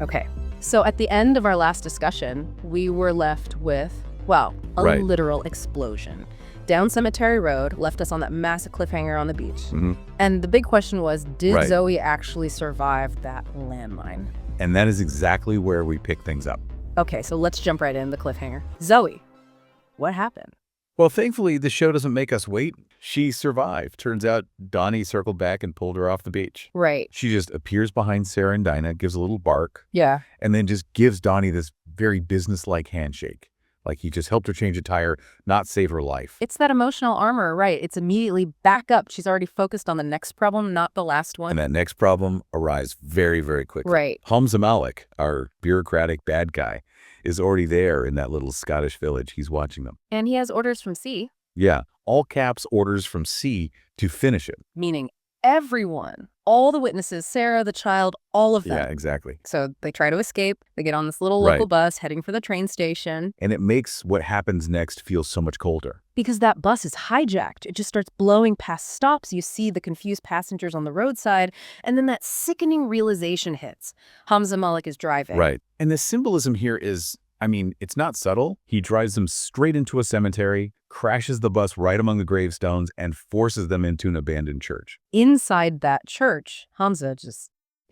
Okay. So at the end of our last discussion, we were left with, well, a Right. literal explosion. Down Cemetery Road left us on that massive cliffhanger on the beach. Mm-hmm. And the big question was, did Right. Zoe actually survive that landmine? And that is exactly where we pick things up. Okay, so let's jump right in the cliffhanger. Zoe, what happened? Well, thankfully, the show doesn't make us wait. She survived. Turns out Donny circled back and pulled her off the beach. Right. She just appears behind Sarah and Dinah, gives a little bark, Yeah. and then just gives Donny this very businesslike handshake. Like he just helped her change a tire, not save her life. It's that emotional armor, right? It's immediately back up. She's already focused on the next problem, not the last one. And that next problem arrives very, very quickly. Right. Hamza, our bureaucratic bad guy, is already there in that little Scottish village. He's watching them. And he has orders from C, Yeah, all caps orders from C to finish it. meaning everyone, all the witnesses, Sarah, the child, all of them. Yeah, exactly. So they try to escape. They get on this little Right. local bus heading for the train station. And it makes what happens next feel so much colder. Because that bus is hijacked. It just starts blowing past stops. You see the confused passengers on the roadside. And then that sickening realization hits. Hamza Malik is driving. Right. And the symbolism here is, I mean, it's not subtle. He drives them straight into a cemetery, crashes the bus right among the gravestones, and forces them into an abandoned church. Inside that church, Hamza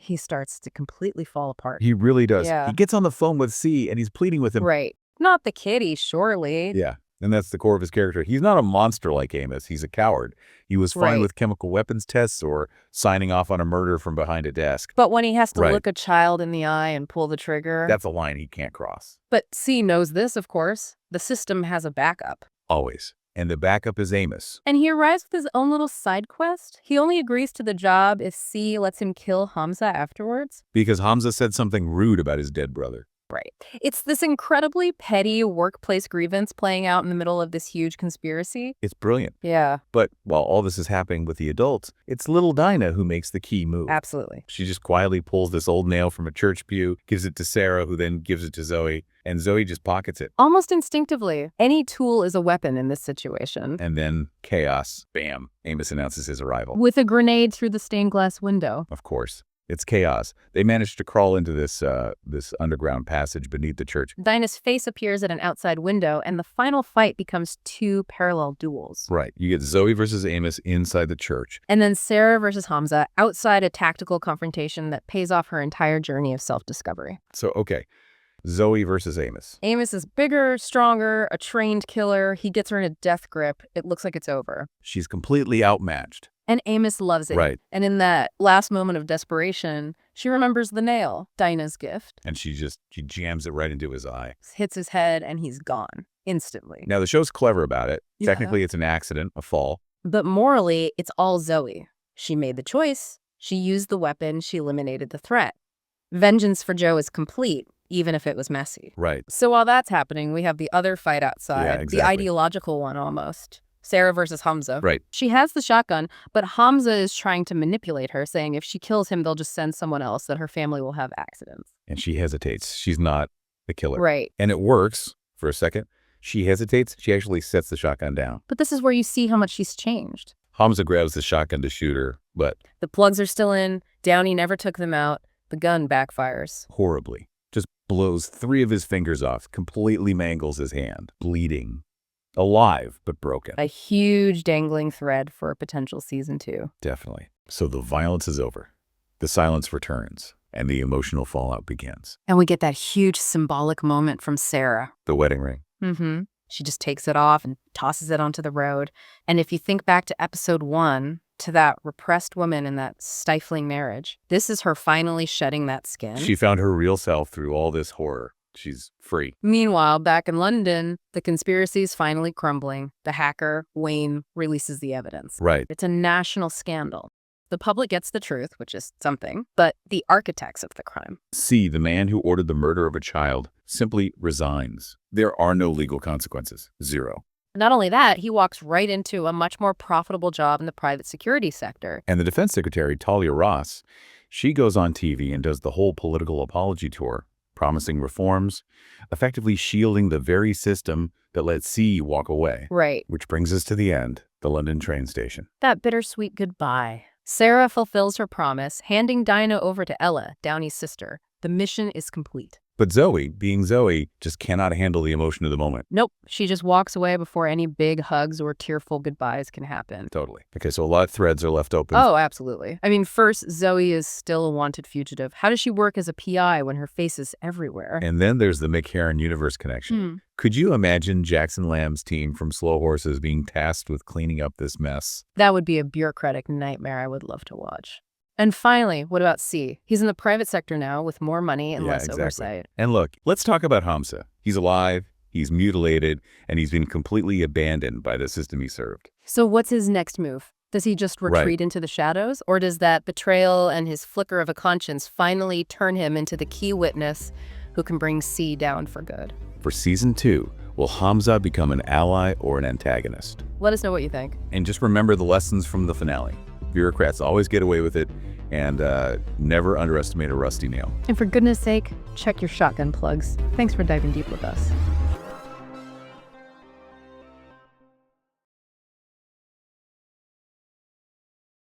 he starts to completely fall apart. He really does. Yeah. He gets on the phone with C, and he's pleading with him. Right. Not the kitty, surely. Yeah. And that's the core of his character. He's not a monster like Amos. He's a coward. He was fine Right. with chemical weapons tests or signing off on a murder from behind a desk. But when he has to Right. look a child in the eye and pull the trigger. That's a line he can't cross. But C knows this, of course. The system has a backup. Always. And the backup is Amos. And he arrives with his own little side quest. He only agrees to the job if C lets him kill Hamza afterwards. Because Hamza said something rude about his dead brother. Right. It's this incredibly petty workplace grievance playing out in the middle of this huge conspiracy. It's brilliant. Yeah, But while all this is happening with the adults, it's little Dinah who makes the key move. absolutely. She just quietly pulls this old nail from a church pew, gives it to Sarah, who then gives it to Zoe, and Zoe just pockets it. Almost instinctively, any tool is a weapon in this situation. And then chaos. Bam. Amos announces his arrival. With a grenade through the stained glass window. Of course. It's chaos. They managed to crawl into this underground passage beneath the church. Dinah's face appears at an outside window, and the final fight becomes two parallel duels. Right. You get Zoe versus Amos inside the church. And then Sarah versus Hamza outside a tactical confrontation that pays off her entire journey of self-discovery. So, okay. Zoe versus Amos. Amos is bigger, stronger, a trained killer. He gets her in a death grip. It looks like it's over. She's completely outmatched. And Amos loves it. Right. And in that last moment of desperation, she remembers the nail, Dinah's gift, And she jams it right into his eye. hits his head, and he's gone instantly. Now, the show's clever about it. Yeah. Technically, it's an accident, a fall. But morally, it's all Zoe. She made the choice. She used the weapon. She eliminated the threat. Vengeance for Joe is complete, even if it was messy. Right. So while that's happening, we have the other fight outside, Yeah, the exactly. ideological one almost. Sarah versus Hamza. Right. She has the shotgun, but Hamza is trying to manipulate her, saying if she kills him, they'll just send someone else, that her family will have accidents. And she hesitates. She's not the killer. Right. And it works for a second. She hesitates. She actually sets the shotgun down. But this is where you see how much she's changed. Hamza grabs the shotgun to shoot her, but The plugs are still in. Downey never took them out. The gun backfires. horribly. Just blows 3 of his fingers off, completely mangles his hand, bleeding. Alive, but broken. A huge dangling thread for a potential season 2. Definitely. So the violence is over. The silence returns, and the emotional fallout begins. And we get that huge symbolic moment from Sarah. The wedding ring. Mm-hmm. She just takes it off and tosses it onto the road. And if you think back to episode 1, to that repressed woman in that stifling marriage, this is her finally shedding that skin. She found her real self through all this horror. She's free. Meanwhile, back in London, the conspiracy is finally crumbling. The hacker, Wayne, releases the evidence. Right. It's a national scandal. The public gets the truth, which is something, but the architects of the crime. C, the man who ordered the murder of a child, simply resigns. There are no legal consequences. 0. Not only that, he walks right into a much more profitable job in the private security sector. And the defense secretary, Talia Ross, she goes on TV and does the whole political apology tour, promising reforms, effectively shielding the very system that let C walk away. Right. Which brings us to the end, the London train station. That bittersweet goodbye. Sarah fulfills her promise, handing Dinah over to Ella, Downey's sister. The mission is complete. But Zoe, being Zoe, just cannot handle the emotion of the moment. Nope, she just walks away before any big hugs or tearful goodbyes can happen. Totally. Okay, so a lot of threads are left open. Oh, absolutely. I mean, first, Zoe is still a wanted fugitive. How does she work as a PI when her face is everywhere? And then there's the Mick Herron universe connection. Could you imagine Jackson Lamb's team from Slow Horses being tasked with cleaning up this mess? That would be a bureaucratic nightmare I would love to watch. And finally, what about C? He's in the private sector now with more money and less oversight. And look, let's talk about Hamza. He's alive, he's mutilated, and he's been completely abandoned by the system he served. So what's his next move? Does he just retreat into the shadows? Or does that betrayal and his flicker of a conscience finally turn him into the key witness who can bring C down for good? For Season 2, will Hamza become an ally or an antagonist? Let us know what you think. And just remember the lessons from the finale. Bureaucrats always get away with it, and never underestimate a rusty nail. And for goodness sake, check your shotgun plugs. Thanks for diving deep with us.